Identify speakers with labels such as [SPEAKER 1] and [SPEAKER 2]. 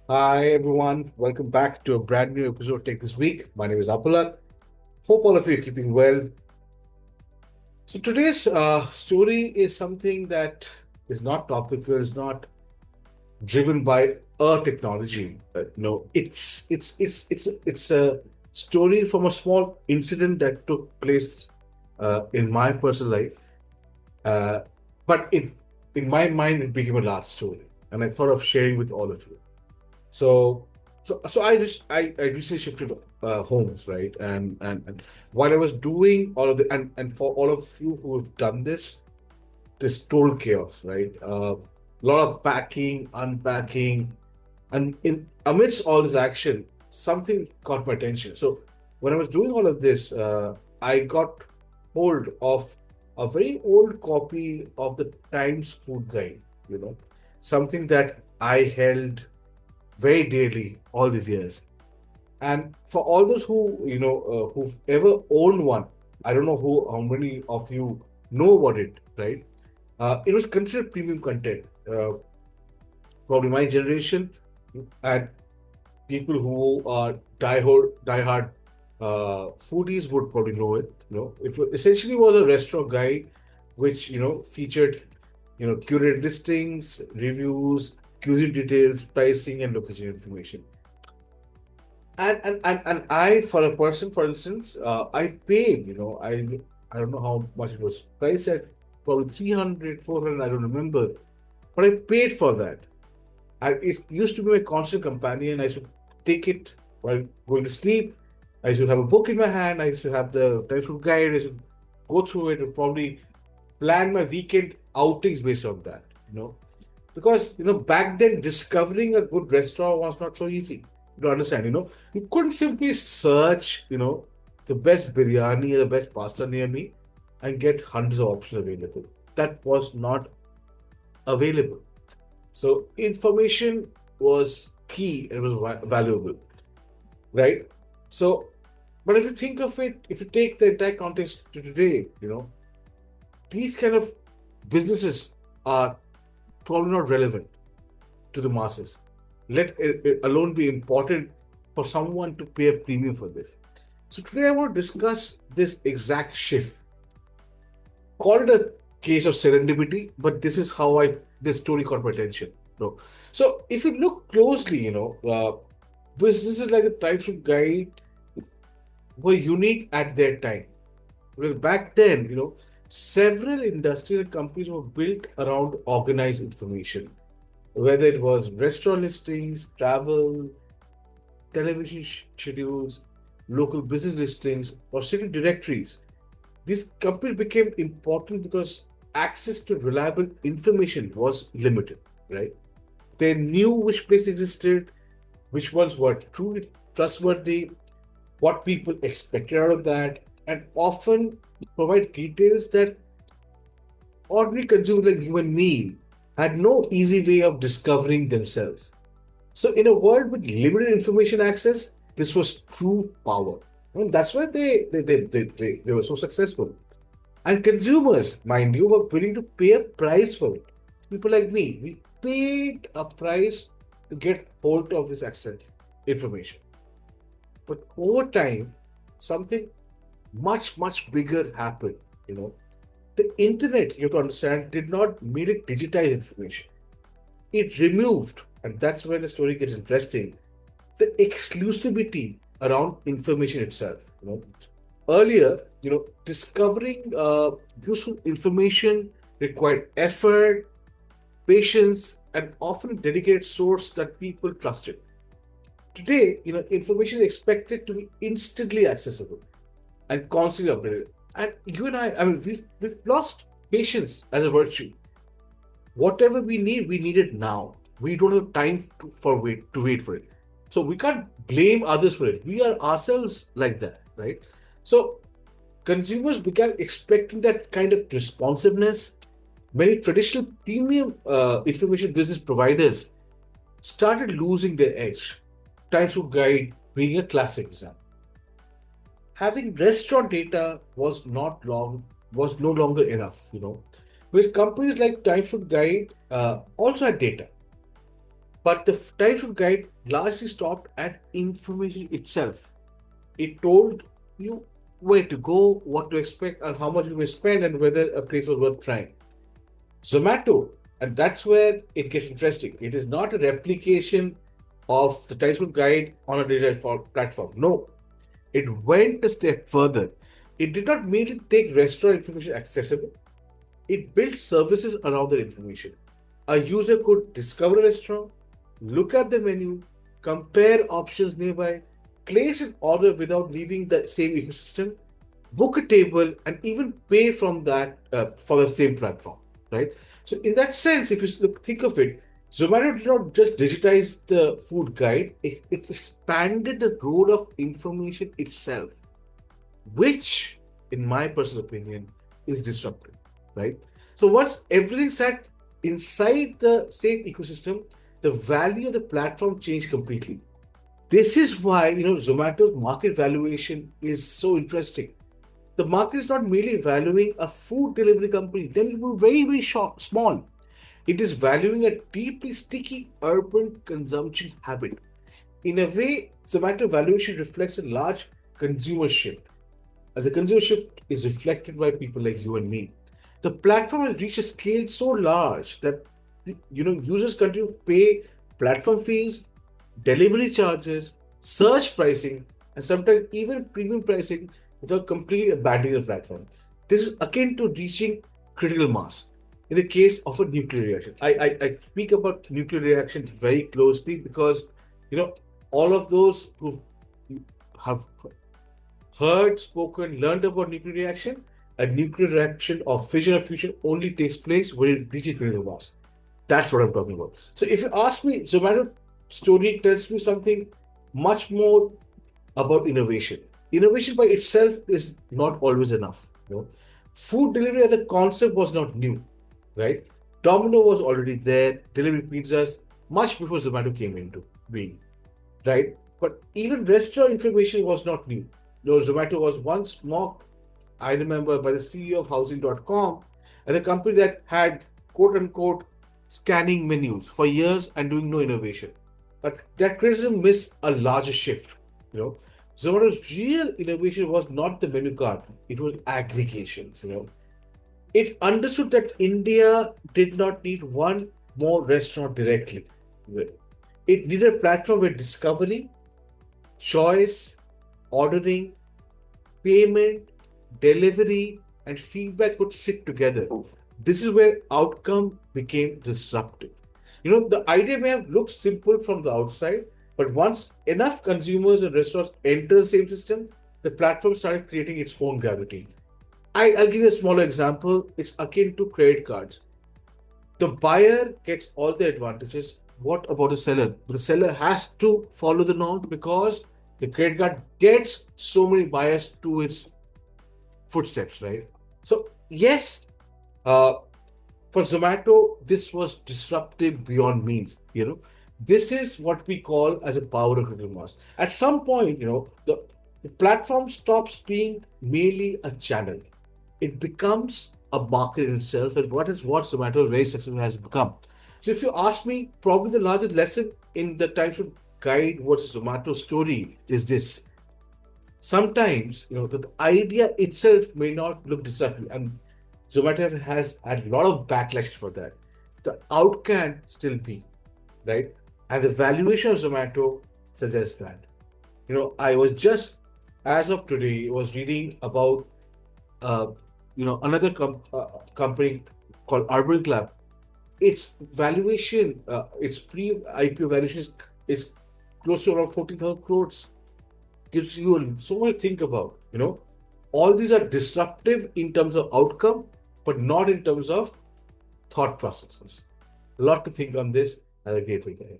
[SPEAKER 1] Hi everyone, welcome back to a brand new episode Take This Week. My name is Apulak. Hope all of you are keeping well. So today's story is something that is not topical, is not driven by a technology. No, it's a story from a small incident that took place in my personal life. Uh, but in my mind, it became a large story, and I thought of sharing with all of you. So, so I recently shifted homes, right? And while I was doing all of the and for all of you who have done this total chaos, right? A lot of packing, unpacking, and in amidst all this action, something caught my attention. So when I was doing all of this, I got hold of a very old copy of the Times Food Guide. You know, something that I held very dearly all these years. And for all those who who've ever owned one, I don't know how many of you know about it, right? It was considered premium content. Probably my generation and people who are diehard foodies would probably know it. Essentially was a restaurant guide, which featured curated listings, reviews, cuisine details, pricing, and location information. And I, for a person, for instance, I paid, I don't know how much it was priced at, probably 300, 400, I don't remember, but I paid for that. It used to be my constant companion. I should take it while going to sleep. I should have a book in my hand. I should have the textbook guide. I should go through it and probably plan my weekend outings based on that, because back then discovering a good restaurant was not so easy to understand. You couldn't simply search the best biryani or the best pasta near me and get hundreds of options available. That was not available. So information was key and was valuable, right? So, but if you think of it, if you take the entire context to today, these kind of businesses are probably not relevant to the masses. Let it alone be important for someone to pay a premium for this. So today I want to discuss this exact shift. Call it a case of serendipity, but this is how this story caught my attention. No. So if you look closely, businesses like the Typescript Guide were unique at their time. Because back then, several industries and companies were built around organized information, whether it was restaurant listings, travel, television schedules, local business listings, or city directories. These companies became important because access to reliable information was limited, right? They knew which place existed, which ones were truly trustworthy, what people expected out of that, and often provide details that ordinary consumers like you and me had no easy way of discovering themselves. So, in a world with limited information access, this was true power. And that's why they were so successful. And consumers, mind you, were willing to pay a price for it. People like me, we paid a price to get hold of this access information. But over time, something much bigger happened. You know, the internet, you have to understand, did not merely digitize information. It removed, and that's where the story gets interesting, the exclusivity around information itself. Earlier, discovering useful information required effort, patience, and often a dedicated source that people trusted. Today, information is expected to be instantly accessible and constantly updated. And you and I mean, we've lost patience as a virtue. Whatever we need it now. We don't have time to wait for it. So we can't blame others for it. We are ourselves like that, right? So consumers began expecting that kind of responsiveness. Many traditional premium information business providers started losing their edge. Times to Guide being a classic example. Having restaurant data was no longer enough, with companies like Times to Guide also had data, But the typhoon guide largely stopped at information itself. It told you where to go, what to expect, and how much you may spend, and whether a place was worth trying. Zomato, and that's where it gets interesting. It is not a replication of the textbook guide on a digital platform. No, it went a step further. It did not merely take restaurant information accessible, it built services around that information. A user could discover a restaurant, look at the menu, compare options nearby, place an order without leaving the same ecosystem, book a table, and even pay from that for the same platform, right? So, in that sense, if you think of it, Zomato did not just digitize the food guide; it expanded the role of information itself, which, in my personal opinion, is disruptive, right? So once everything sat inside the same ecosystem, the value of the platform changed completely. This is why Zomato's market valuation is so interesting. The market is not merely valuing a food delivery company; then it will be very very small. It is valuing a deeply sticky urban consumption habit. In a way, Zomato valuation reflects a large consumer shift as the consumer shift is reflected by people like you and me. The platform has reached a scale so large that users continue to pay platform fees, delivery charges, search pricing, and sometimes even premium pricing without completely abandoning the platform. This is akin to reaching critical mass in the case of a nuclear reaction. I speak about nuclear reaction very closely because you know all of those who have heard, spoken, learned about nuclear reaction, a nuclear reaction of fission or fusion only takes place when it reaches critical mass. That's what I'm talking about. So if you ask me, Zomato story tells me something much more about innovation. Innovation by itself is not always enough. Food delivery as a concept was not new, right? Domino was already there, delivering pizzas much before Zomato came into being, right? But even restaurant information was not new. Zomato was once mocked, I remember, by the CEO of housing.com as a company that had quote unquote scanning menus for years and doing no innovation. But that criticism missed a larger shift. You know, Zomato's real innovation was not the menu card; it was aggregation. It understood that India did not need one more restaurant directly. It needed a platform where discovery, choice, ordering, payment, delivery, and feedback could sit together. This is where outcome became disruptive. The idea may have looked simple from the outside, but once enough consumers and restaurants enter the same system, the platform started creating its own gravity. I'll give you a smaller example. It's akin to credit cards. The buyer gets all the advantages. What about the seller? The seller has to follow the norm because the credit card gets so many buyers to its footsteps, right? So, yes, uh, for Zomato, this was disruptive beyond means. This is what we call as a power of critical mass. At some point, the platform stops being merely a channel. It becomes a market in itself, and what Zomato very successful has become. So, if you ask me, probably the largest lesson in the Times of Guide versus Zomato story is this: sometimes the idea itself may not look disruptive, and Zomato has had a lot of backlash for that. The out can still be right, and the valuation of Zomato suggests that. I was just as of today was reading about uh, another company called Urban Club. Its valuation, its pre-IPO valuation is close to around 14,000 crores. Gives you so much to think about. All these are disruptive in terms of outcome, but not in terms of thought processes. A lot to think on this. Have a great weekend.